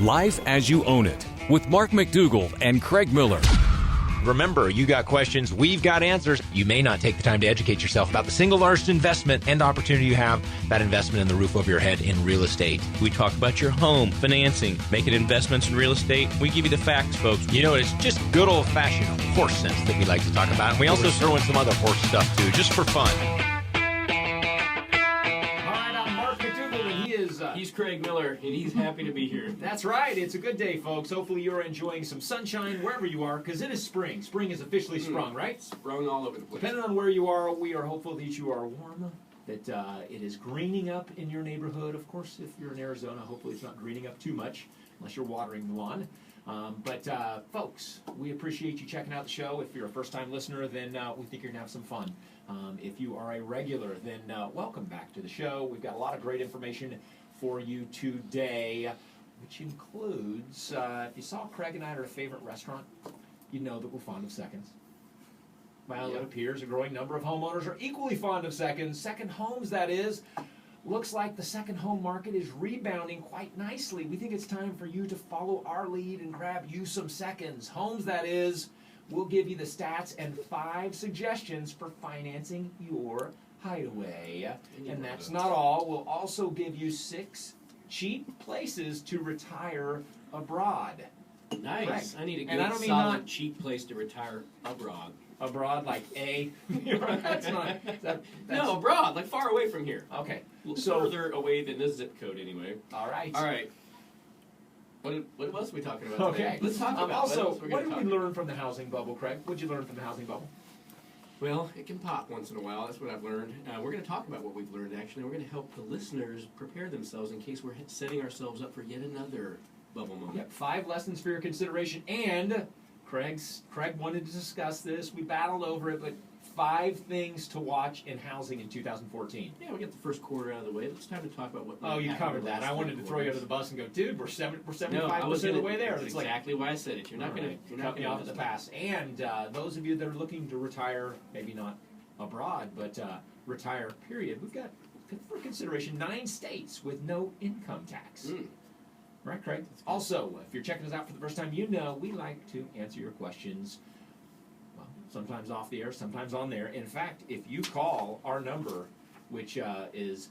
Life as You Own It with Mark McDougall and Craig Miller. Remember, you got questions, we've got answers. You may not take the time to educate yourself about the single largest investment and opportunity you have, that investment in the roof over your head in real estate. We talk about your home, financing, making investments in real estate. We give you the facts, folks. You know, it's just good old-fashioned horse sense that we like to talk about. And we also throw in some other horse stuff, too, just for fun. He's Craig Miller, and he's happy to be here. That's right. It's a good day, folks. Hopefully you're enjoying some sunshine wherever you are, because it is spring. Spring is officially sprung, right? Sprung all over the place. Depending on where you are, we are hopeful that you are warm, that it is greening up in your neighborhood. Of course, if you're in Arizona, hopefully it's not greening up too much, unless you're watering the lawn. But folks, we appreciate you checking out the show. If you're a first-time listener, then we think you're going to have some fun. If you are a regular, then welcome back to the show. We've got a lot of great information for you today, which includes, if you saw Craig and I at our favorite restaurant, you know that we're fond of seconds. Well, it appears a growing number of homeowners are equally fond of seconds. Second homes, that is. Looks like the second home market is rebounding quite nicely. We think it's time for you to follow our lead and grab you some seconds. Homes, that is. We'll give you the stats and 5 suggestions for financing your hideaway. And that's not all. We'll also give you 6 cheap places to retire abroad. Nice. Correct. I need a And I good, don't mean solid, not- cheap place to retire abroad. Abroad, like A. That's not. That's, No, abroad, like far away from here. Okay. A little So, further away than this zip code, anyway. all right. All right. What else are we talking about today? Okay. Let's talk about also, what what did we learn from the housing bubble, Craig? What did you learn from the housing bubble? Well, it can pop once in a while. That's what I've learned. We're going to talk about what we've learned, actually. We're going to help the listeners prepare themselves in case we're setting ourselves up for yet another bubble moment. Yep. 5 lessons for your consideration. And Craig wanted to discuss this. We battled over it, but 5 things to watch in housing in 2014. Yeah, we got the first quarter out of the way. It's time to talk about what. Oh, you happened covered in the that. last I wanted to 3 throw you quarters. under the bus and go, dude, we're 75% No, I was of the way there. That's It's like, exactly why I said it. You're not going to. cut me off at the pass. And those of you that are looking to retire, maybe not abroad, but retire, period, we've got, for consideration, 9 states with no income tax. Right, Craig? Also, if you're checking us out for the first time, you know we like to answer your questions, well, sometimes off the air, sometimes on there. In fact, if you call our number, which is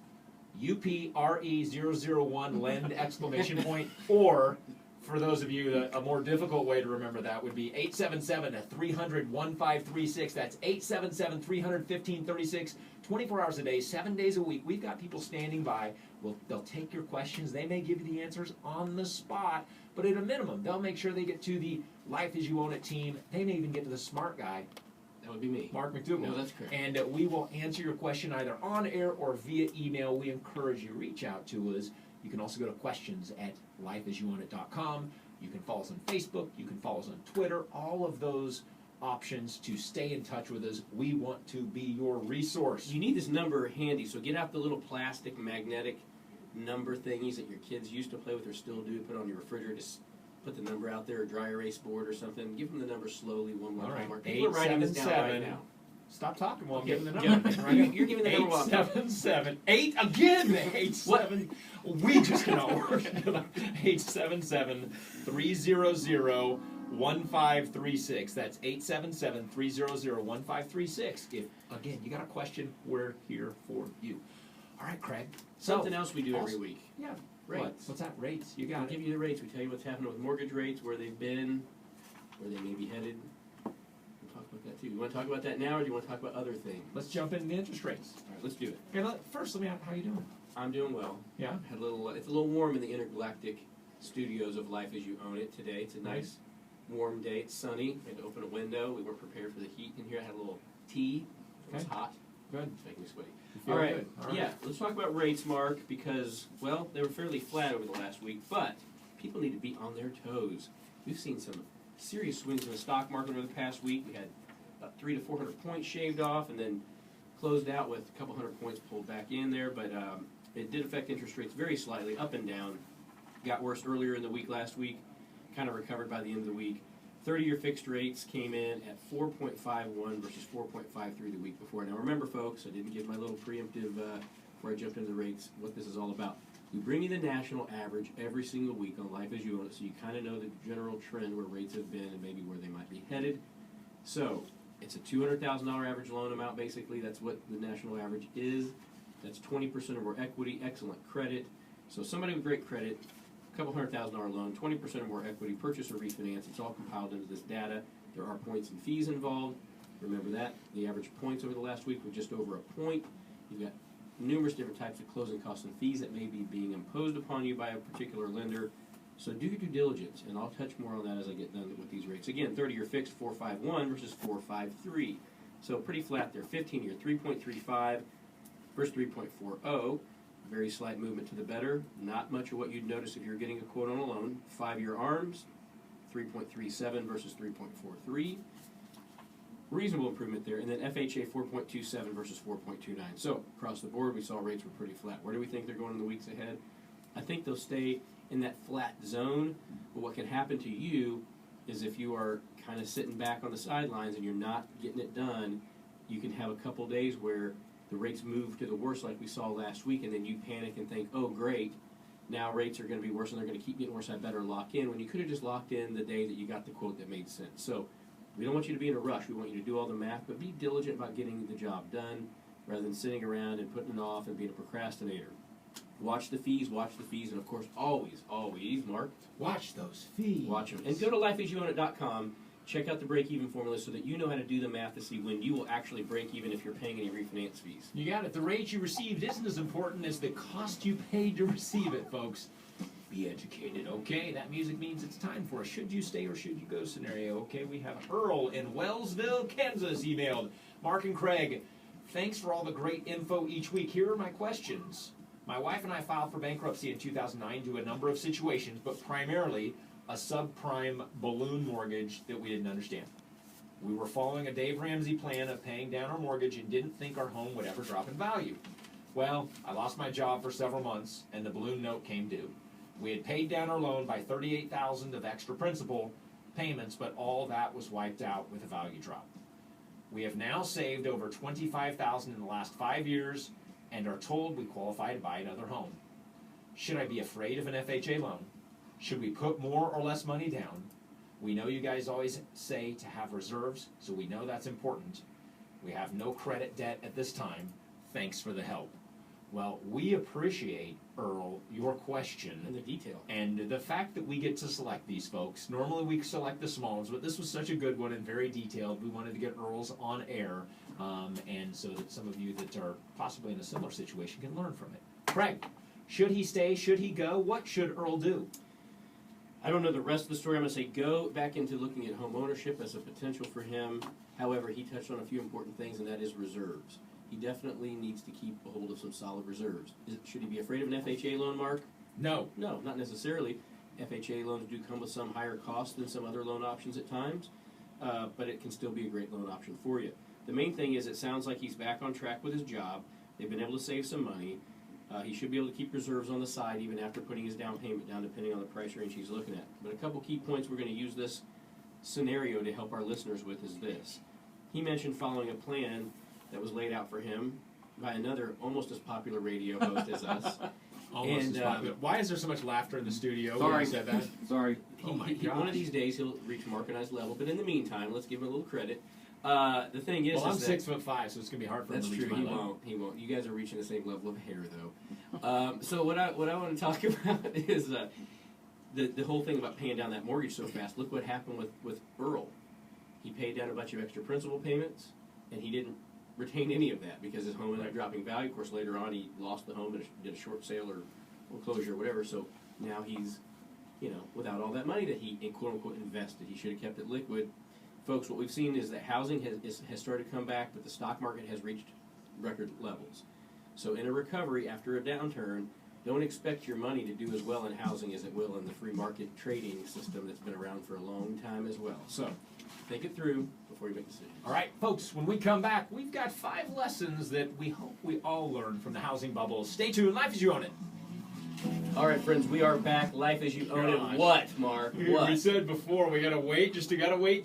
UPRE001 lend exclamation point, or for those of you, a more difficult way to remember that would be 877-300-1536. That's 877-300-1536. 24 hours a day, 7 days a week. We've got people standing by. They'll take your questions. They may give you the answers on the spot, but at a minimum, they'll make sure they get to the Life as You Own It team. They may even get to the smart guy, That would be me. Mark McDougall. No, that's correct. And we will answer your question either on air or via email. We encourage you to reach out to us. You can also go to questions at lifeasyouownit.com. You can follow us on Facebook. You can follow us on Twitter. All of those options to stay in touch with us. We want to be your resource. You need this number handy, so get out the little plastic magnetic number thingies that your kids used to play with or still do. Put on your refrigerator. Just put the number out there, a dry erase board or something. Give them the number slowly, one by All right. one. People are writing this down right now. Stop talking while I'm Okay, giving the yeah. number. You're giving the number while I'm talking. 877 8 again. 87. We just cannot work. 877-300-1536. That's 877-300-1536. If again you got a question, we're here for you. All right, Craig. Something else we do every week. Yeah. Rates. What's that? Rates. You We'll got give it. you the rates. We tell you what's happening with mortgage rates, where they've been, where they may be headed. We'll talk about that too. You want to talk about that now, or do you want to talk about other things? Let's jump into the interest rates. All right, let's do it. Okay, first, let me ask, how you doing? I'm doing well. Yeah. Had a little. It's a little warm in the intergalactic studios of Life as You Own It today. It's a nice, warm day. It's sunny. We had to open a window. We weren't prepared for the heat in here. I had a little tea. It was Okay. hot. Good. It's making me sweaty. You feel All right. good. All right. Yeah. Let's talk about rates, Mark, because well, they were fairly flat over the last week, but people need to be on their toes. We've seen some serious swings in the stock market over the past week. We had about 300 to 400 points shaved off, and then closed out with a couple hundred points pulled back in there. But it did affect interest rates very slightly, up and down. Got worse earlier in the week last week, kind of recovered by the end of the week. 30-year fixed rates came in at 4.51 versus 4.53 the week before. Now remember, folks, I didn't give my little preemptive, before I jumped into the rates, what this is all about. We bring you the national average every single week on Life as You Own It, so you kind of know the general trend where rates have been and maybe where they might be headed. So it's a $200,000 average loan amount, basically. That's what the national average is. That's 20% of our equity, excellent credit. So somebody with great credit, a couple $100,000 loan, 20% or more equity, purchase or refinance. It's all compiled into this data. There are points and fees involved. Remember that. The average points over the last week were just over a point. You've got numerous different types of closing costs and fees that may be being imposed upon you by a particular lender. So do your due diligence, and I'll touch more on that as I get done with these rates. Again, 30-year fixed 4.51 versus 4.53. So pretty flat there. 15-year 3.35 versus 3.40. Very slight movement to the better. Not much of what you'd notice if you're getting a quote on a loan. 5-year ARMs, 3.37 versus 3.43. Reasonable improvement there. And then FHA 4.27 versus 4.29. So across the board, we saw rates were pretty flat. Where do we think they're going in the weeks ahead? I think they'll stay in that flat zone. But what can happen to you is if you are kind of sitting back on the sidelines and you're not getting it done, you can have a couple days where the rates move to the worst like we saw last week, and then you panic and think, oh, great, now rates are going to be worse and they're going to keep getting worse, I better lock in, when you could have just locked in the day that you got the quote that made sense. So we don't want you to be in a rush. We want you to do all the math, but be diligent about getting the job done rather than sitting around and putting it off and being a procrastinator. Watch the fees, and of course, always, Mark, Watch those fees. watch them. And go to lifeasyouownit.com. Check out the break-even formula so that you know how to do the math to see when you will actually break even if you're paying any refinance fees. You got it. The rate you received isn't as important as the cost you paid to receive it, folks. Be educated, okay? That music means it's time for a should you stay or should you go scenario. Okay, we have Earl in Wellsville, Kansas emailed. Mark and Craig, thanks for all the great info each week. Here are my questions. My wife and I filed for bankruptcy in 2009 due to a number of situations, but primarily a subprime balloon mortgage that we didn't understand. We were following a Dave Ramsey plan of paying down our mortgage and didn't think our home would ever drop in value. Well, I lost my job for several months and the balloon note came due. We had paid down our loan by $38,000 of extra principal payments, but all that was wiped out with a value drop. We have now saved over $25,000 in the last 5 years and are told we qualify to buy another home. Should I be afraid of an FHA loan? Should we put more or less money down? We know you guys always say to have reserves, so we know that's important. We have no credit debt at this time. Thanks for the help. Well, we appreciate, Earl, your question. And the detail. And the fact that we get to select these folks. Normally we select the small ones, but this was such a good one and very detailed. We wanted to get Earl's on air, and so that some of you that are possibly in a similar situation can learn from it. Craig, should he stay? Should he go? What should Earl do? I don't know the rest of the story. I'm going to say go back into looking at home ownership as a potential for him. However, he touched on a few important things, and that is reserves. He definitely needs to keep a hold of some solid reserves. Should he be afraid of an FHA loan, Mark? No. No, not necessarily. FHA loans do come with some higher cost than some other loan options at times, but it can still be a great loan option for you. The main thing is it sounds like he's back on track with his job. They've been able to save some money. He should be able to keep reserves on the side even after putting his down payment down, depending on the price range he's looking at. But a couple key points we're going to use this scenario to help our listeners with is this. He mentioned following a plan that was laid out for him by another almost as popular radio host as us. Almost as popular. Why is there so much laughter in the studio when Sorry. you said that? Sorry. Oh my One gosh. of these days he'll reach Mark and I's level, but in the meantime, let's give him a little credit. The thing is, Well, I'm is that 6'5", so it's gonna be hard for him that's to reach true. my He level. won't. He won't. You guys are reaching the same level of hair, though. So what I want to talk about is the whole thing about paying down that mortgage so fast. Look what happened with Earl. He paid down a bunch of extra principal payments, and he didn't retain any of that because his home ended up dropping value. Of course, later on he lost the home and did a short sale or foreclosure or whatever. So now he's, without all that money that he quote unquote invested. He should have kept it liquid. Folks, what we've seen is that housing has started to come back, but the stock market has reached record levels. So in a recovery after a downturn, don't expect your money to do as well in housing as it will in the free market trading system that's been around for a long time as well. So think it through before you make decisions. All right, folks, when we come back, we've got 5 lessons that we hope we all learn from the housing bubble. Stay tuned. Life as you own it. All right, friends, we are back. Life as you own Gosh. it. What, Mark? We What? said before, we gotta wait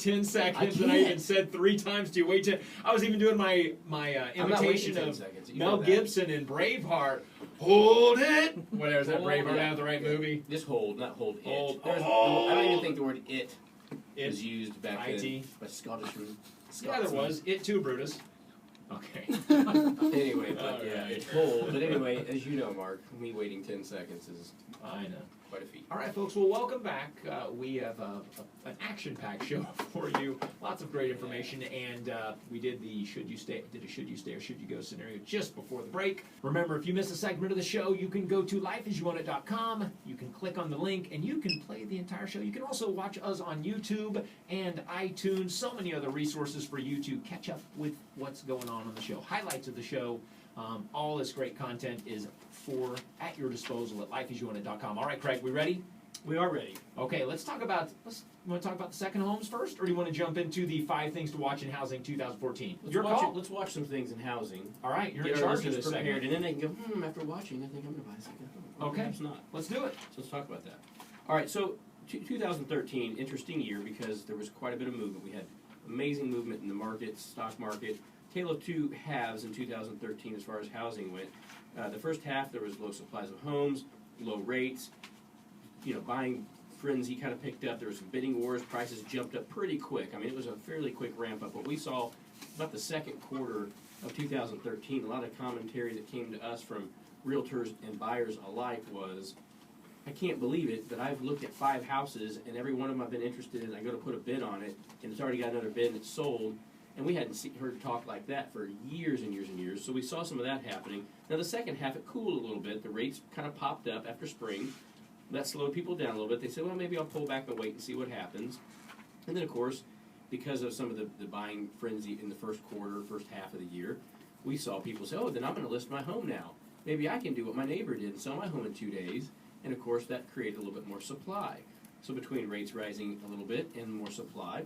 10 seconds, and I can't. even said 3 times, do you wait 10? I was even doing my I'm not waiting imitation 10 of seconds. You Mel know that. Gibson in Braveheart. Hold it! Whatever, is that Hold Braveheart it. out of the right movie? Just hold, not hold it. Hold. I don't even think the word it was used back IT. then by Scottishman. Yeah, there was. It too, Brutus. Okay. Anyway, but yeah, Alright. it's hold. But anyway, as you know, Mark, me waiting 10 seconds is I know. quite a feat. All right, folks. Well, welcome back. We have an action-packed show for you. Lots of great information, and we did the should you stay or should you go scenario just before the break. Remember, if you miss a segment of the show, you can go to lifeasyouwantit.com. You can click on the link, and you can play the entire show. You can also watch us on YouTube and iTunes. So many other resources for you to catch up with what's going on the show. Highlights of the show. All this great content is at your disposal at lifeasyouwantit.com. All right, Craig, we ready? We are ready. Okay, let's talk about. You want to talk about the second homes first, or do you want to jump into the 5 things to watch in housing 2014? Let's Your watch call. it. Let's watch some things in housing. All right, you're Get in our charge of listeners this prepared, segment. and then they can go, after watching, I think I'm going to buy something. Okay. Perhaps not. Let's do it. So let's talk about that. All right, so 2013, interesting year because there was quite a bit of movement. We had amazing movement in the market, stock market. Tale of two halves in 2013 as far as housing went. The first half, there was low supplies of homes, low rates. Buying frenzy kind of picked up. There was some bidding wars. Prices jumped up pretty quick. I mean, it was a fairly quick ramp up. What we saw about the second quarter of 2013, a lot of commentary that came to us from realtors and buyers alike was, I can't believe it, but I've looked at 5 houses and every one of them I've been interested in. I go to put a bid on it, and it's already got another bid and it's sold. And we hadn't heard talk like that for years and years and years. So we saw some of that happening. Now the second half, it cooled a little bit. The rates kind of popped up after spring. That slowed people down a little bit. They said, well, maybe I'll pull back and wait and see what happens. And then, of course, because of some of the buying frenzy in the first half of the year, we saw people say, oh, then I'm going to list my home now. Maybe I can do what my neighbor did and sell my home in 2 days. And, of course, that created a little bit more supply. So between rates rising a little bit and more supply,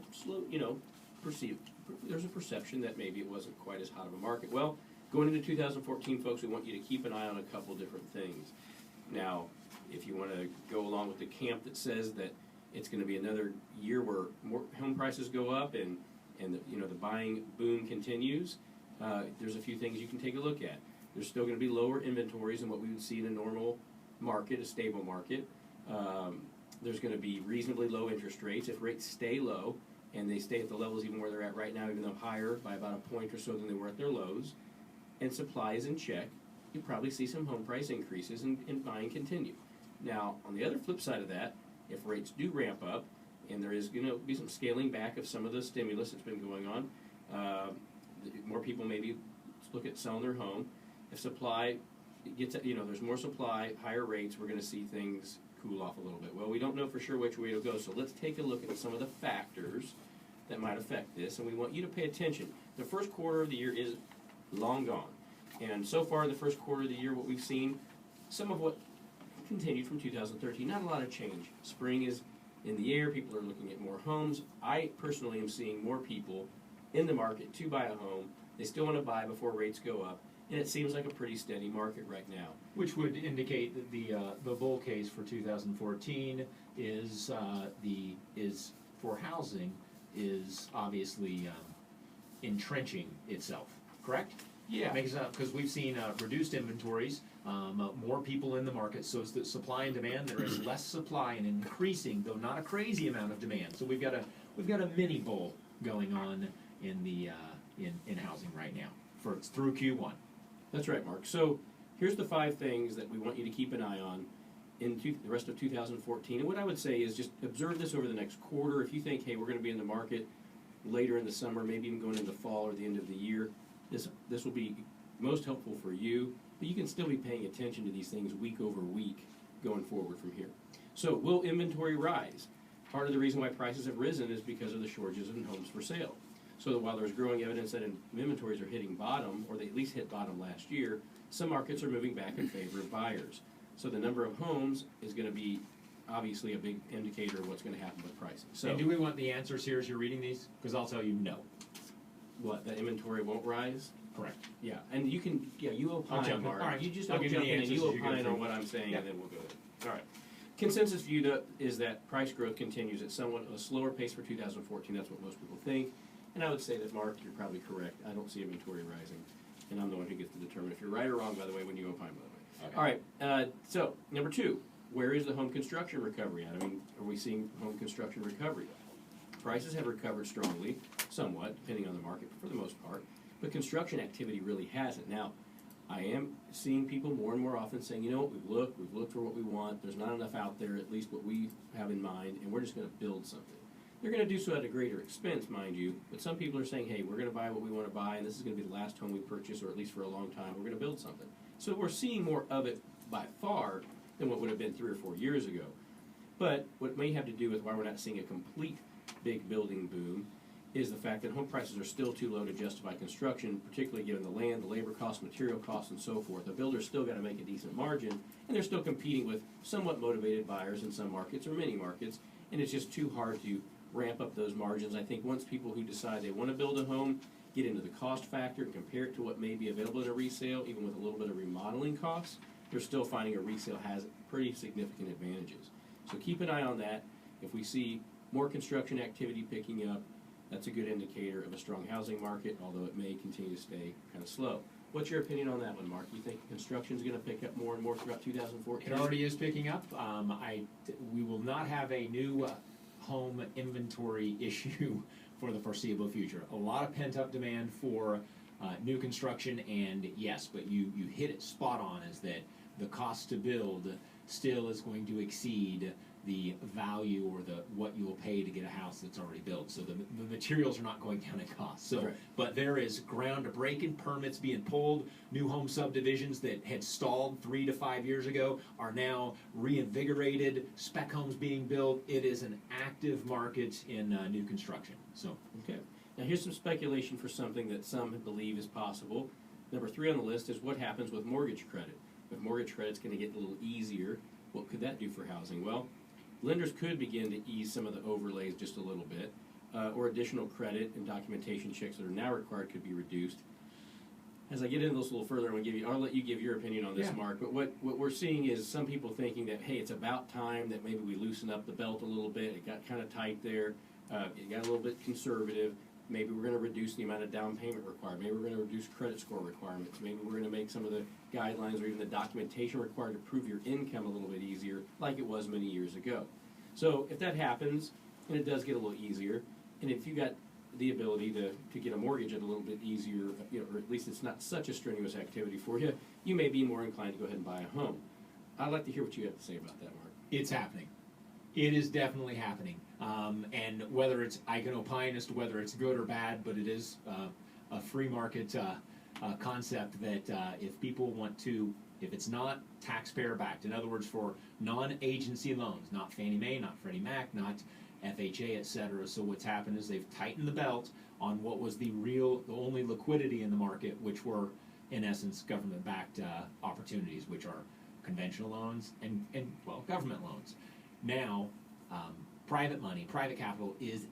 there's a perception that maybe it wasn't quite as hot of a market. Well, going into 2014, folks, we want you to keep an eye on a couple different things. Now, if you want to go along with the camp that says that it's going to be another year where more home prices go up and the buying boom continues, there's a few things you can take a look at. There's still going to be lower inventories than what we would see in a normal market, a stable market. There's going to be reasonably low interest rates. If rates stay low, and they stay at the levels even where they're at right now, even though higher by about a point or so than they were at their lows, and supply is in check, you probably see some home price increases and buying continue. Now, on the other flip side of that, if rates do ramp up, and there is going to be some scaling back of some of the stimulus that's been going on, more people maybe look at selling their home. If supply gets, there's more supply, higher rates, we're going to see things cool off a little bit. Well, we don't know for sure which way it'll go, so let's take a look at some of the factors that might affect this, and we want you to pay attention. The first quarter of the year is long gone, and so far in the first quarter of the year, what we've seen, some of what continued from 2013, not a lot of change. Spring is in the air, people are looking at more homes. I personally am seeing more people in the market to buy a home. They still want to buy before rates go up, and it seems like a pretty steady market right now. Which would indicate that the bull case for 2014 is for housing is obviously entrenching itself. Correct? Yeah. Makes sense because we've seen reduced inventories, more people in the market, so it's the supply and demand. There is less supply and increasing, though not a crazy amount of demand. So we've got a mini bull going on in the in housing right now through Q1. That's right, Mark. So here's the 5 things that we want you to keep an eye on in the rest of 2014. And what I would say is just observe this over the next quarter. If you think, hey, we're going to be in the market later in the summer, maybe even going into fall or the end of the year, this will be most helpful for you. But you can still be paying attention to these things week over week going forward from here. So will inventory rise? Part of the reason why prices have risen is because of the shortages in homes for sale. So while there's growing evidence that inventories are hitting bottom, or they at least hit bottom last year, some markets are moving back in favor of buyers. So the number of homes is going to be obviously a big indicator of what's going to happen with pricing. So And do we want the answers here as you're reading these? Because I'll tell you no. what, that inventory won't rise? Correct. Yeah, and you can, you I'll opine, jump in. Mark. All right. You just I'll don't give you jump the in and answers you as you go opine through. on what I'm saying, Yeah. and then we'll go there. All right. Consensus view is that price growth continues at somewhat a slower pace for 2014. That's what most people think. And I would say that, Mark, you're probably correct. I don't see inventory rising, and I'm the one who gets to determine if you're right or wrong, by the way, when you opine, by the way. Okay. All right. So number 2, where is the home construction recovery at? I mean, are we seeing home construction recovery? Prices have recovered strongly, somewhat, depending on the market, for the most part. But construction activity really hasn't. Now, I am seeing people more and more often saying, you know what, we've looked for what we want. There's not enough out there, at least what we have in mind, and we're just going to build something. They're going to do so at a greater expense, mind you, but some people are saying, hey, we're going to buy what we want to buy, and this is going to be the last home we purchase, or at least for a long time, we're going to build something. So we're seeing more of it by far than what would have been 3 or 4 years ago. But what may have to do with why we're not seeing a complete big building boom is the fact that home prices are still too low to justify construction, particularly given the land, the labor costs, material costs, and so forth. A builder's still got to make a decent margin, and they're still competing with somewhat motivated buyers in some markets or many markets, and it's just too hard to ramp up those margins. I think once people who decide they want to build a home get into the cost factor and compare it to what may be available at a resale, even with a little bit of remodeling costs, they're still finding a resale has pretty significant advantages. So keep an eye on that. If we see more construction activity picking up, that's a good indicator of a strong housing market, although it may continue to stay kind of slow. What's your opinion on that one, Mark? You think construction is going to pick up more and more throughout 2014? It already is picking up. We will not have a new home inventory issue for the foreseeable future. A lot of pent-up demand for new construction, and yes, but you hit it spot on, is that the cost to build still is going to exceed the value or what you will pay to get a house that's already built. So the materials are not going down in cost. So, Right. But there is ground to break in, permits being pulled, new home subdivisions that had stalled 3 to 5 years ago are now reinvigorated, spec homes being built. It is an active market in new construction. So Okay. Now here's some speculation for something that some believe is possible. Number 3 on the list is what happens with mortgage credit. If mortgage credit's going to get a little easier, what could that do for housing? Well, lenders could begin to ease some of the overlays just a little bit, or additional credit and documentation checks that are now required could be reduced. As I get into this a little further, I'll let you give your opinion on this, Yeah. Mark. But what we're seeing is some people thinking that, hey, it's about time that maybe we loosen up the belt a little bit. It got kind of tight there. It got a little bit conservative. Maybe we're going to reduce the amount of down payment required. Maybe we're going to reduce credit score requirements. Maybe we're going to make some of the guidelines or even the documentation required to prove your income a little bit easier, like it was many years ago. So if that happens, and it does get a little easier, and if you got the ability to get a mortgage at a little bit easier, or at least it's not such a strenuous activity for you, you may be more inclined to go ahead and buy a home. I'd like to hear what you have to say about that, Mark. it's happening. It is definitely happening. And whether I can opine as to whether it's good or bad, but it is a free market concept that if people want to, if it's not taxpayer backed, in other words, for non-agency loans, not Fannie Mae, not Freddie Mac, not FHA, etc. So what's happened is they've tightened the belt on what was the only liquidity in the market, which were, in essence, government-backed opportunities, which are conventional loans and government loans. Now, private money, private capital is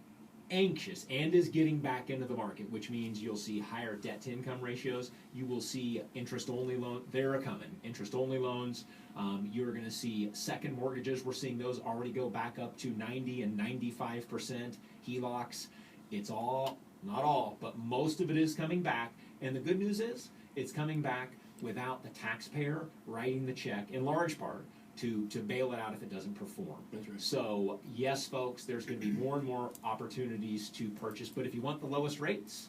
anxious and is getting back into the market, which means you'll see higher debt-to-income ratios. You will see interest-only loans. They're coming. Interest-only loans. You're going to see second mortgages. We're seeing those already go back up to 90 and 95%. HELOCs. It's all, not all, but most of it is coming back. And the good news is it's coming back without the taxpayer writing the check, in large part, to bail it out if it doesn't perform. That's right. So, yes, folks, there's going to be more and more opportunities to purchase, but if you want the lowest rates,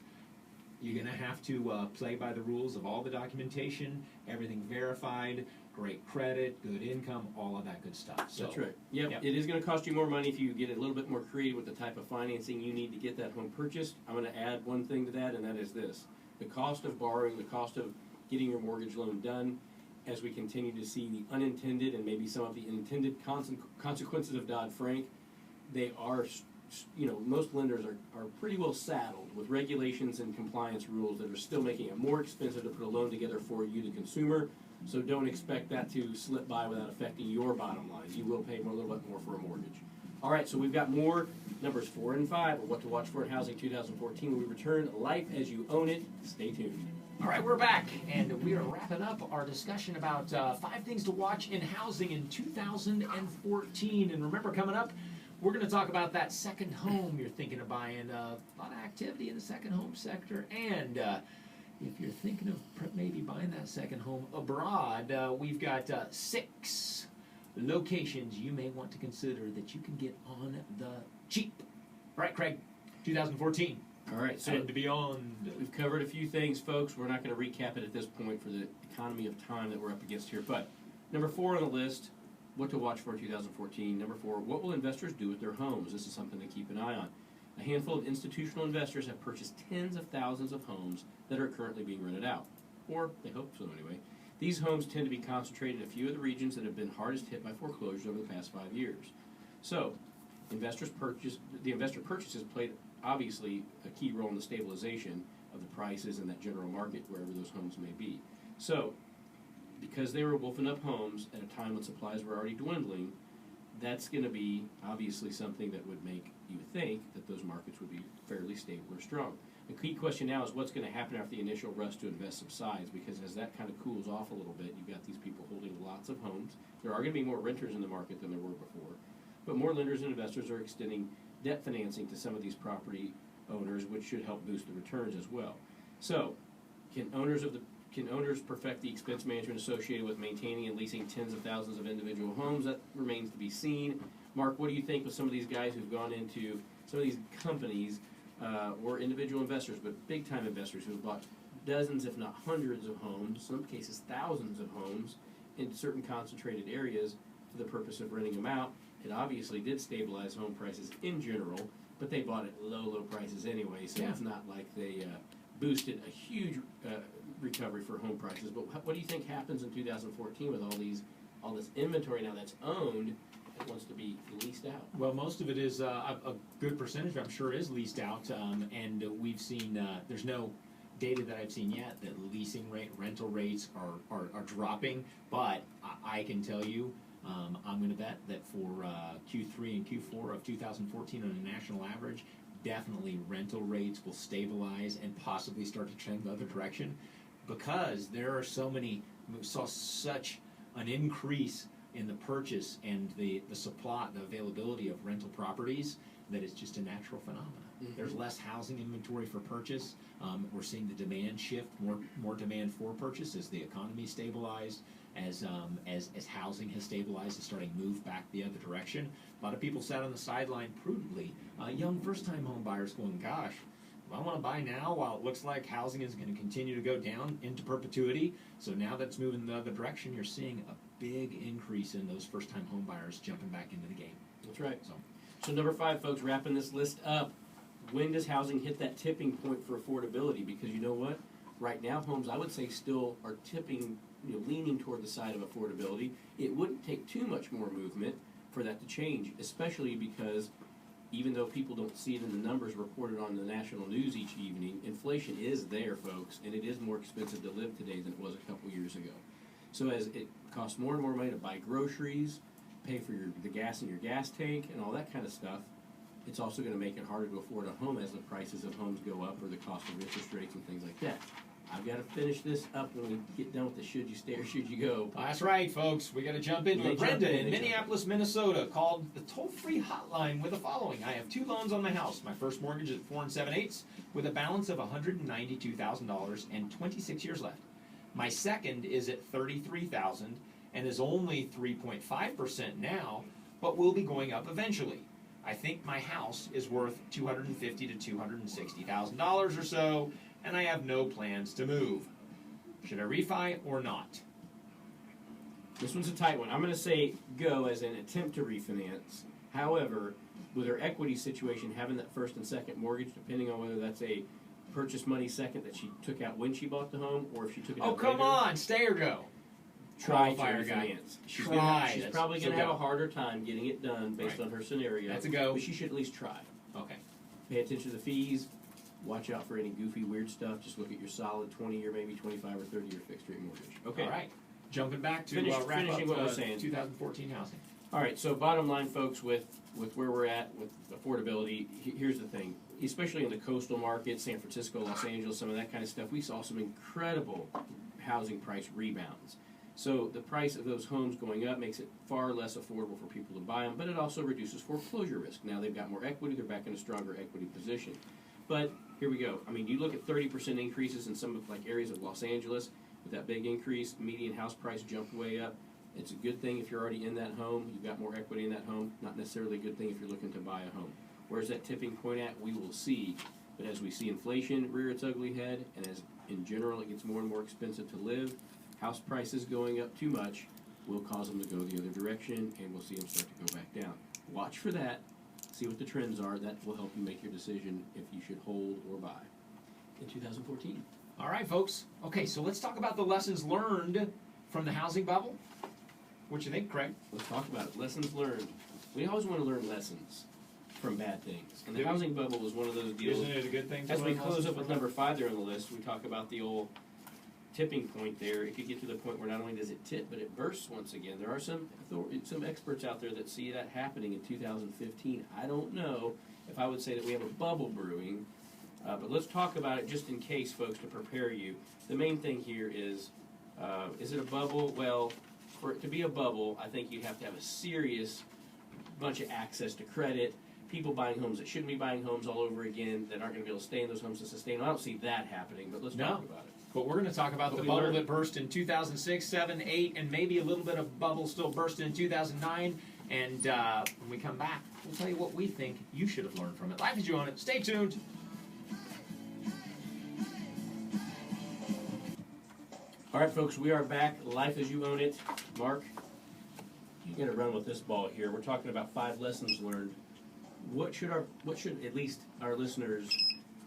you're going to have to play by the rules of all the documentation, everything verified, great credit, good income, all of that good stuff. So, That's right. Yep. Yep. It is going to cost you more money if you get a little bit more creative with the type of financing you need to get that home purchased. I'm going to add one thing to that, and that is this. The cost of borrowing, the cost of getting your mortgage loan done, as we continue to see the unintended and maybe some of the intended consequences of Dodd-Frank, they are, most lenders are pretty well saddled with regulations and compliance rules that are still making it more expensive to put a loan together for you, the consumer. So don't expect that to slip by without affecting your bottom line. You will pay a little bit more for a mortgage. All right, so we've got more numbers 4 and 5 of what to watch for in housing 2014 when we return. Life as you own it. Stay tuned. All right, we're back, and we are wrapping up our discussion about 5 things to watch in housing in 2014. And remember, coming up, we're going to talk about that second home you're thinking of buying. A lot of activity in the second home sector, and if you're thinking of maybe buying that second home abroad, we've got 6 locations you may want to consider that you can get on the cheap. All right, Craig, 2014 All right, so and beyond. we've covered a few things, folks. We're not going to recap it at this point for the economy of time that we're up against here. But number 4 on the list, what to watch for in 2014. Number 4, what will investors do with their homes? This is something to keep an eye on. A handful of institutional investors have purchased tens of thousands of homes that are currently being rented out, or they hope so anyway. These homes tend to be concentrated in a few of the regions that have been hardest hit by foreclosures over the past 5 years. So, the investor purchases played obviously a key role in the stabilization of the prices in that general market wherever those homes may be. So, because they were wolfing up homes at a time when supplies were already dwindling, that's going to be obviously something that would make you think that those markets would be fairly stable or strong. The key question now is what's going to happen after the initial rush to invest subsides, because as that kind of cools off a little bit, you've got these people holding lots of homes. There are going to be more renters in the market than there were before, but more lenders and investors are extending debt financing to some of these property owners, which should help boost the returns as well. So, can owners perfect the expense management associated with maintaining and leasing tens of thousands of individual homes? That remains to be seen. Mark, what do you think with some of these guys who've gone into some of these companies, or individual investors, but big-time investors who've bought dozens, if not hundreds of homes, in some cases thousands of homes, in certain concentrated areas for the purpose of renting them out? It obviously did stabilize home prices in general, but they bought at low prices anyway, so it's not like they boosted a huge recovery for home prices. But what do you think happens in 2014 with all this inventory now that's owned that wants to be leased out? Well, most of it is a good percentage, I'm sure, is leased out, and we've seen there's no data that I've seen yet that rental rates are dropping, but I can tell you, I'm going to bet that for Q3 and Q4 of 2014 on a national average, definitely rental rates will stabilize and possibly start to trend the other direction, because there are we saw such an increase in the purchase and the supply, the availability of rental properties, that it's just a natural phenomenon. Mm-hmm. There's less housing inventory for purchase. We're seeing the demand shift, more demand for purchase as the economy stabilized, as housing has stabilized and starting to move back the other direction. A lot of people sat on the sideline prudently. Young first-time home buyers going, gosh, I want to buy now while it looks like housing is going to continue to go down into perpetuity. So now that's moving the other direction, you're seeing a big increase in those first-time home buyers jumping back into the game. That's right. So number 5, folks, wrapping this list up, when does housing hit that tipping point for affordability? Because you know what? Right now, homes, I would say, still are tipping, leaning toward the side of affordability. It wouldn't take too much more movement for that to change, especially because even though people don't see it in the numbers reported on the national news each evening, inflation is there, folks, and it is more expensive to live today than it was a couple years ago. So as it costs more and more money to buy groceries, pay for the gas in your gas tank, and all that kind of stuff, it's also going to make it harder to afford a home as the prices of homes go up, or the cost of interest rates and things like that. I've got to finish this up when we get done with the should you stay or should you go. That's right, folks. We got to jump into it. Brenda in Minneapolis, Minnesota called the toll-free hotline with the following. I have 2 loans on my house. My first mortgage is 4 7/8 with a balance of $192,000 and 26 years left. My second is at $33,000 and is only 3.5% now, but will be going up eventually. I think my house is worth $250,000 to $260,000 or so, and I have no plans to move. Should I refi or not? This one's a tight one. I'm going to say go as an attempt to refinance. However, with her equity situation, having that first and second mortgage, depending on whether that's a purchase money second that she took out when she bought the home, or if she took it out later. Oh, come on, stay or go. Try to refinance. She's probably going to have go. a harder time getting it done based on her scenario. That's a go. But she should at least try. Okay. Pay attention to the fees. Watch out for any goofy, weird stuff. Just look at your solid 20-year, maybe 25 or 30-year fixed-rate mortgage. Okay. All right. Jumping back to finishing wrap up what we're saying. 2014 housing. All right. So bottom line, folks, with where we're at with affordability, here's the thing. Especially in the coastal markets, San Francisco, Los Angeles, some of that kind of stuff, we saw some incredible housing price rebounds. So the price of those homes going up makes it far less affordable for people to buy them, but it also reduces foreclosure risk. Now they've got more equity, they're back in a stronger equity position. But here we go. I mean, you look at 30% increases in some of like areas of Los Angeles with that big increase. Median house price jumped way up. It's a good thing if you're already in that home. You've got more equity in that home. Not necessarily a good thing if you're looking to buy a home. Where's that tipping point at? We will see. But as we see inflation rear its ugly head, and as in general it gets more and more expensive to live, house prices going up too much will cause them to go the other direction, and we'll see them start to go back down. Watch for that. See what the trends are. That will help you make your decision if you should hold or buy in 2014. All right, folks. Okay, so let's talk about the lessons learned from the housing bubble. What you think, Craig? Let's talk about it. Lessons learned. We always want to learn lessons from bad things. And the Do we? housing bubble was one of those deals. Isn't it a good thing? to As we learn close lessons up with from number 5 there on the list, we talk about the old tipping point there. It could get to the point where not only does it tip, but it bursts once again. There are some experts out there that see that happening in 2015. I don't know if I would say that we have a bubble brewing, but let's talk about it just in case, folks, to prepare you. The main thing here is it a bubble? Well, for it to be a bubble, I think you'd have to have a serious bunch of access to credit, people buying homes that shouldn't be buying homes all over again, that aren't going to be able to stay in those homes to sustain them. I don't see that happening, but let's talk about it. But we're going to talk about What the we bubble learned. that burst in 2006, 7, 8, and maybe a little bit of bubble still bursting in 2009. And when we come back, we'll tell you what we think you should have learned from it. Life as you own it. Stay tuned. All right, folks, we are back. Life as you own it. Mark, you got to run with this ball here. We're talking about 5 lessons learned. What should at least our listeners,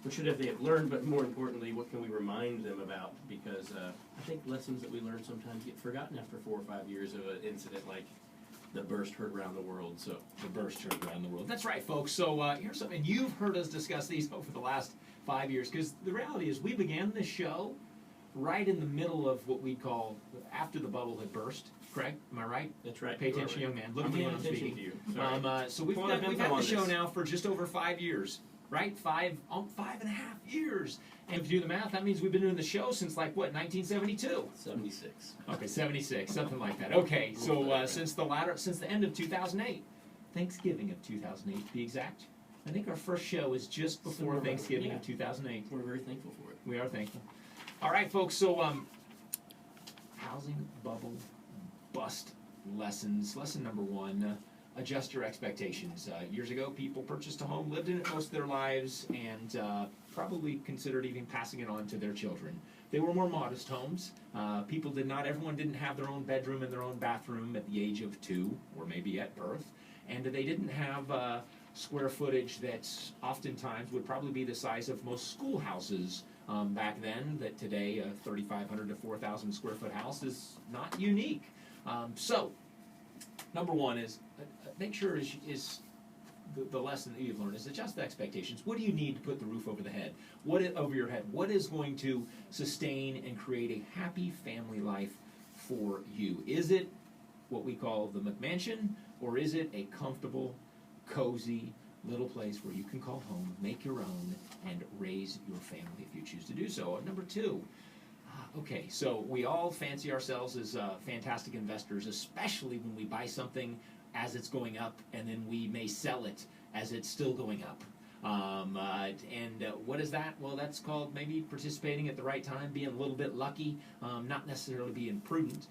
what should they have learned, but more importantly, what can we remind them about? Because I think lessons that we learn sometimes get forgotten after 4 or 5 years of an incident like the burst heard around the world. So The burst heard around the world. That's right, folks. So here's something. You've heard us discuss these over the last 5 years, because the reality is we began this show right in the middle of what we call after the bubble had burst. Craig, am I right? that's right. Pay You are attention, right. young man. Look I'm at me paying when I'm attention speaking. to you. Sorry. So we've Point had of info the on show this. now for just over 5 years, right? 5.5 years. And if you do the math, that means we've been doing the show since like what, 1972? 76. Okay, 76, something like that. Okay, so since the end of 2008, Thanksgiving of 2008 to be exact. I think our first show is just before Similar, Thanksgiving yeah. of 2008. We're very thankful for it. We are thankful. All right, folks. So, housing bubble bust lessons. Lesson number 1: adjust your expectations. Years ago, people purchased a home, lived in it most of their lives, and probably considered even passing it on to their children. They were more modest homes. Everyone didn't have their own bedroom and their own bathroom at the age of 2, or maybe at birth, and they didn't have square footage that oftentimes would probably be the size of most schoolhouses back then. That today a 3,500 to 4,000 square foot house is not unique. So, number 1 is make sure is the lesson that you've learned is adjust the expectations. What do you need to put the roof over the head? Over your head? What is going to sustain and create a happy family life for you? Is it what we call the McMansion, or is it a comfortable, cozy little place where you can call home, make your own, and raise your family if you choose to do so? Number 2. Okay, so we all fancy ourselves as fantastic investors, especially when we buy something as it's going up, and then we may sell it as it's still going up. What is that? Well, that's called maybe participating at the right time, being a little bit lucky, not necessarily being prudent.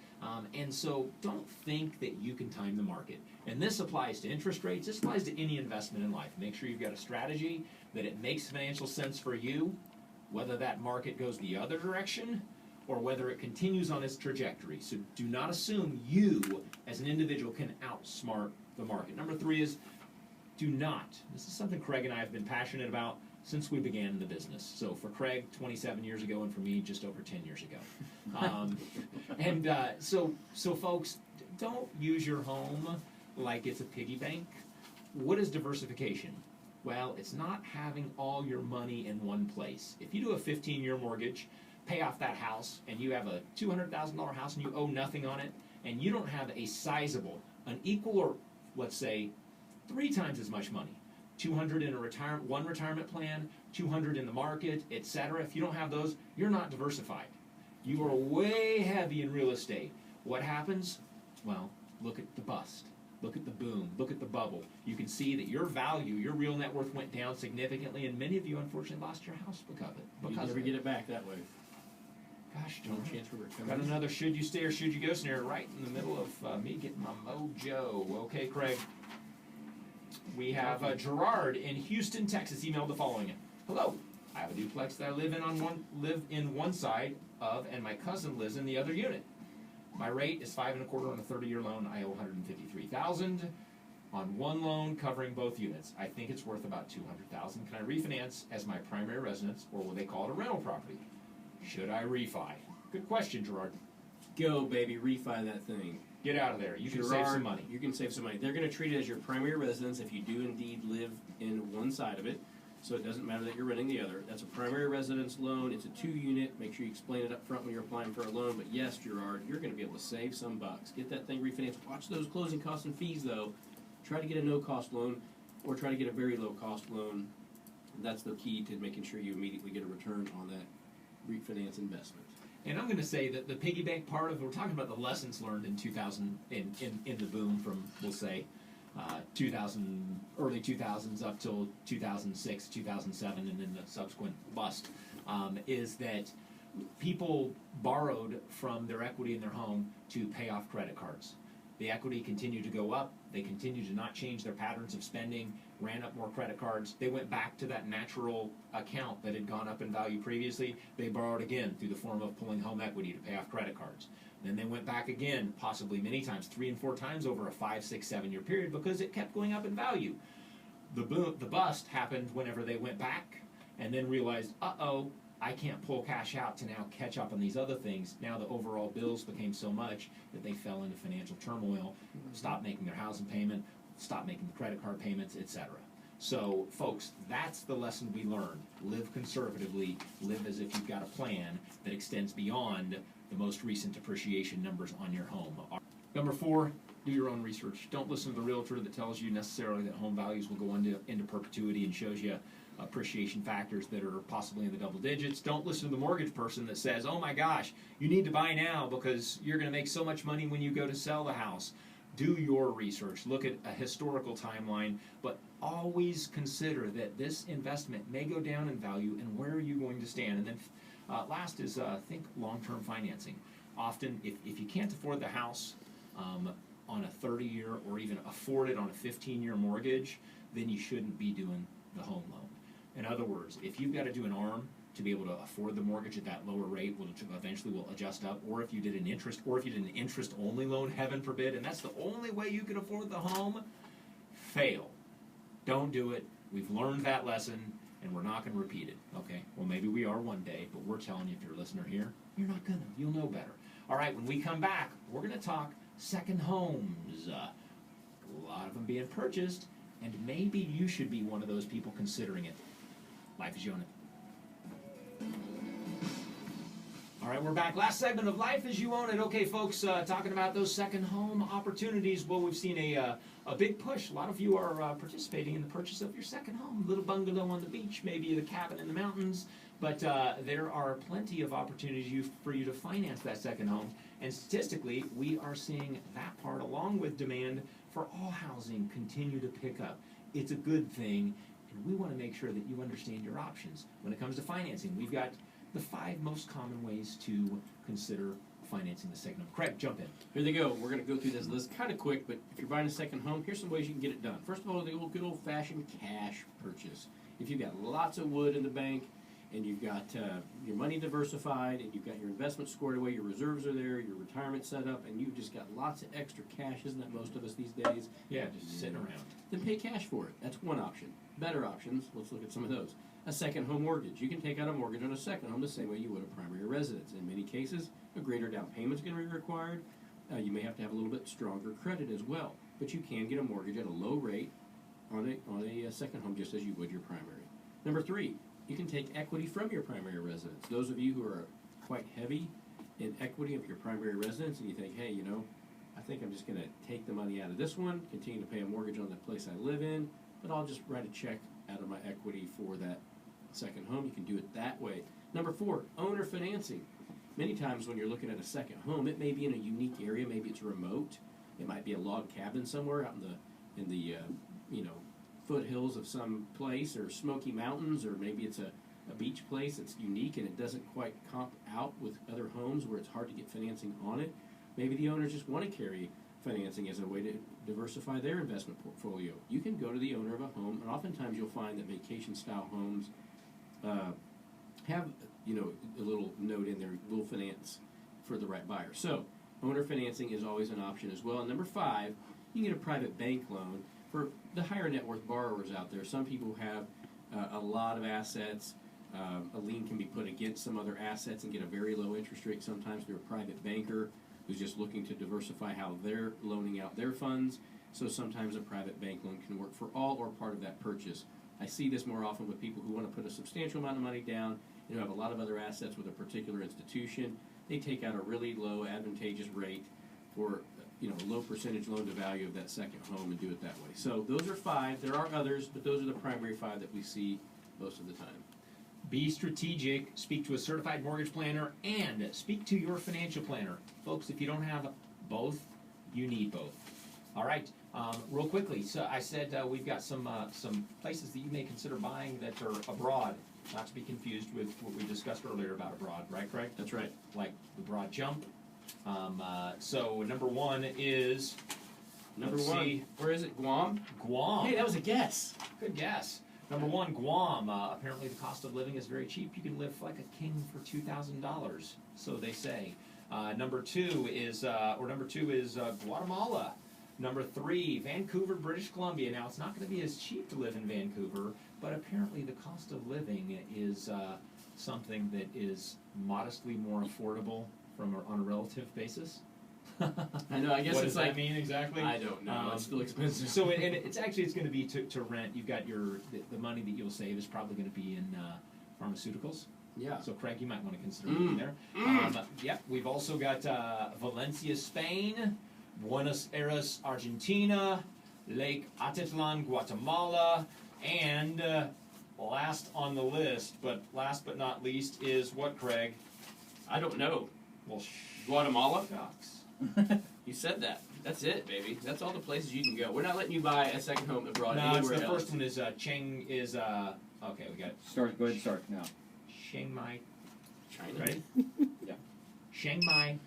And so don't think that you can time the market. And this applies to interest rates. This applies to any investment in life. Make sure you've got a strategy, that it makes financial sense for you, whether that market goes the other direction or whether it continues on its trajectory. So do not assume you, as an individual, can outsmart the market. Number 3 is do not. This is something Craig and I have been passionate about since we began in the business. So for Craig, 27 years ago, and for me, just over 10 years ago. So folks, don't use your home like it's a piggy bank. What is diversification? Well, it's not having all your money in one place. If you do a 15-year mortgage, pay off that house, and you have a $200,000 house and you owe nothing on it, and you don't have a sizable, an equal, or let's say 3 times as much money, 200 in one retirement plan, 200 in the market, etc. If you don't have those, you're not diversified. You are way heavy in real estate. What happens? Well, look at the bust. look at the boom, look at the bubble. You can see that your value, your real net worth went down significantly, and many of you unfortunately lost your house because of it. You never get it back that way. Gosh, No don't chance for recovery. Got another should you stay or should you go scenario right in the middle of me getting my mojo. Okay, Craig. We have Gerard in Houston, Texas, emailed the following in. Hello. I have a duplex that I live in one side of, and my cousin lives in the other unit. My rate is 5.25 on a 30-year loan. I owe $153,000 on one loan covering both units. I think it's worth about $200,000. Can I refinance as my primary residence, or will they call it a rental property? Should I refi? Good question, Gerard. Go, baby, refi that thing. Get out of there. You can Gerard, save some money. You can save some money. They're going to treat it as your primary residence if you do indeed live in one side of it. So it doesn't matter that you're renting the other. That's a primary residence loan. It's a 2-unit. Make sure you explain it up front when you're applying for a loan. But yes, Gerard, you're going to be able to save some bucks. Get that thing refinanced. Watch those closing costs and fees, though. Try to get a no-cost loan or try to get a very low-cost loan. That's the key to making sure you immediately get a return on that refinance investment. And I'm going to say that the piggy bank part of, we're talking about the lessons learned in 2000, in the boom from, we'll say, 2000, early 2000s up till 2006, 2007, and then the subsequent bust, is that people borrowed from their equity in their home to pay off credit cards. The equity continued to go up. They continued to not change their patterns of spending, ran up more credit cards. They went back to that natural account that had gone up in value previously. They borrowed again through the form of pulling home equity to pay off credit cards. Then they went back again, possibly many times, 3 and 4 times over a 5, 6, 7-year period because it kept going up in value. The bust happened whenever they went back and then realized, uh-oh, I can't pull cash out to now catch up on these other things. Now the overall bills became so much that they fell into financial turmoil, stopped making their housing payment, stopped making the credit card payments, etc. So, folks, that's the lesson we learned. Live conservatively, live as if you've got a plan that extends beyond the most recent depreciation numbers on your home. Number 4, do your own research. Don't listen to the realtor that tells you necessarily that home values will go into perpetuity and shows you appreciation factors that are possibly in the double digits. Don't listen to the mortgage person that says, oh my gosh, you need to buy now because you're going to make so much money when you go to sell the house. Do your research. Look at a historical timeline, but always consider that this investment may go down in value, and where are you going to stand? And then last is think long-term financing. Often, if you can't afford the house on a 30-year or even afford it on a 15-year mortgage, then you shouldn't be doing the home loan. In other words, if you've got to do an ARM to be able to afford the mortgage at that lower rate, which eventually will adjust up, or if you did an interest-only loan, heaven forbid, and that's the only way you can afford the home, fail. Don't do it. We've learned that lesson, and we're not going to repeat it. Okay? Well, maybe we are one day, but we're telling you, if you're a listener here, you're not going to. You'll know better. All right, when we come back, we're going to talk second homes. A lot of them being purchased, and maybe you should be one of those people considering it. Life as you own it. All right, we're back. Last segment of Life as You Own It. Okay, folks, talking about those second home opportunities. Well, we've seen a big push. A lot of you are participating in the purchase of your second home. Little bungalow on the beach, maybe the cabin in the mountains. But there are plenty of opportunities for you to finance that second home. And statistically, we are seeing that part, along with demand for all housing, continue to pick up. It's a good thing. And we want to make sure that you understand your options. When it comes to financing, we've got the 5 most common ways to consider financing the second home. Craig, jump in. Here they go. We're going to go through this list kind of quick, but if you're buying a second home, here's some ways you can get it done. First of all, the good old-fashioned cash purchase. If you've got lots of wood in the bank, and you've got your money diversified, and you've got your investment squared away, your reserves are there, your retirement set up, and you've just got lots of extra cash, isn't that most of us these days? Yeah, just sitting around. Then pay cash for it. That's one option. Better options, let's look at some of those. A second home mortgage. You can take out a mortgage on a second home the same way you would a primary residence. In many cases, a greater down payment is going to be required. You may have to have a little bit stronger credit as well. But you can get a mortgage at a low rate on a second home just as you would your primary. Number 3, you can take equity from your primary residence. Those of you who are quite heavy in equity of your primary residence and you think, hey, you know, I think I'm just going to take the money out of this one, continue to pay a mortgage on the place I live in, but I'll just write a check out of my equity for that second home. You can do it that way. Number 4, owner financing. Many times when you're looking at a second home, it may be in a unique area, maybe it's remote, It might be a log cabin somewhere out in the foothills of some place, or Smoky Mountains, or maybe it's a beach place that's unique and it doesn't quite comp out with other homes where it's hard to get financing on it. Maybe the owners just want to carry financing as a way to diversify their investment portfolio. You can go to the owner of a home, and oftentimes you'll find that vacation-style homes have a little note in there, will finance for the right buyer. So owner financing is always an option as well. And number 5, you can get a private bank loan for the higher net worth borrowers out there. Some people have a lot of assets. A lien can be put against some other assets and get a very low interest rate sometimes through a private banker who's just looking to diversify how they're loaning out their funds. So sometimes a private bank loan can work for all or part of that purchase. I see this more often with people who want to put a substantial amount of money down and who have a lot of other assets with a particular institution. They take out a really low, advantageous rate for a low percentage loan to value of that second home and do it that way. So those are 5. There are others, but those are the primary 5 that we see most of the time. Be strategic, speak to a certified mortgage planner, and speak to your financial planner. Folks, if you don't have both, you need both. All right, real quickly, so I said we've got some places that you may consider buying that are abroad, not to be confused with what we discussed earlier about abroad, right, Craig? That's right. Like the broad jump. So number 1 is... Number let's 1, see, where is it? Guam? Guam. Hey, that was a guess. Good guess. Number 1, Guam. Apparently the cost of living is very cheap. You can live like a king for $2,000, so they say. Number 2 is Guatemala. Number 3, Vancouver, British Columbia. Now, it's not going to be as cheap to live in Vancouver, but apparently the cost of living is something that is modestly more affordable on a relative basis. I know. I guess What it's does like that mean exactly? I don't know. It's still expensive. So it's going to be to rent. You've got the money that you'll save is probably going to be in pharmaceuticals. Yeah. So Craig, you might want to consider moving there. Yep. We've also got Valencia, Spain, Buenos Aires, Argentina, Lake Atitlan, Guatemala, and last on the list, but last but not least, is what, Craig? I don't know. Well, Guatemala? shucks. You said that. That's it, baby. That's all the places you can go. We're not letting you buy a second home abroad No, it's anywhere the else. first one is Cheng is okay. We got Start. Go ahead and start now. Chiang Mai. China. Ready? Yeah. Chiang Mai,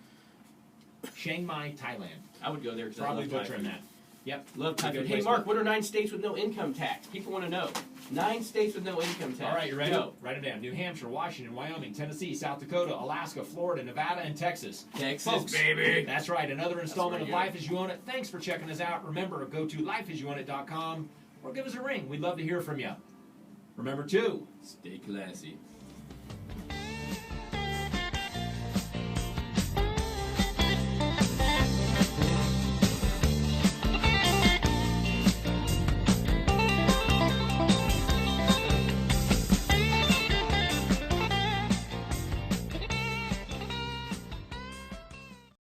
Thailand. I would go there because Probably I love Thai butchering food. that. Yep. Love Thai It's a food. good Hey, place Mark, to- what are 9 states with no income tax? People want to know. 9 states with no income tax. All right, you ready? Go. Write them down. New Hampshire, Washington, Wyoming, Tennessee, South Dakota, Alaska, Florida, Nevada, and Texas. Texas, Folks, baby. That's right. Another installment of where you Life As You Own It. Thanks for checking us out. Remember, go to lifeasyouownit.com or give us a ring. We'd love to hear from you. Remember, too, Stay classy.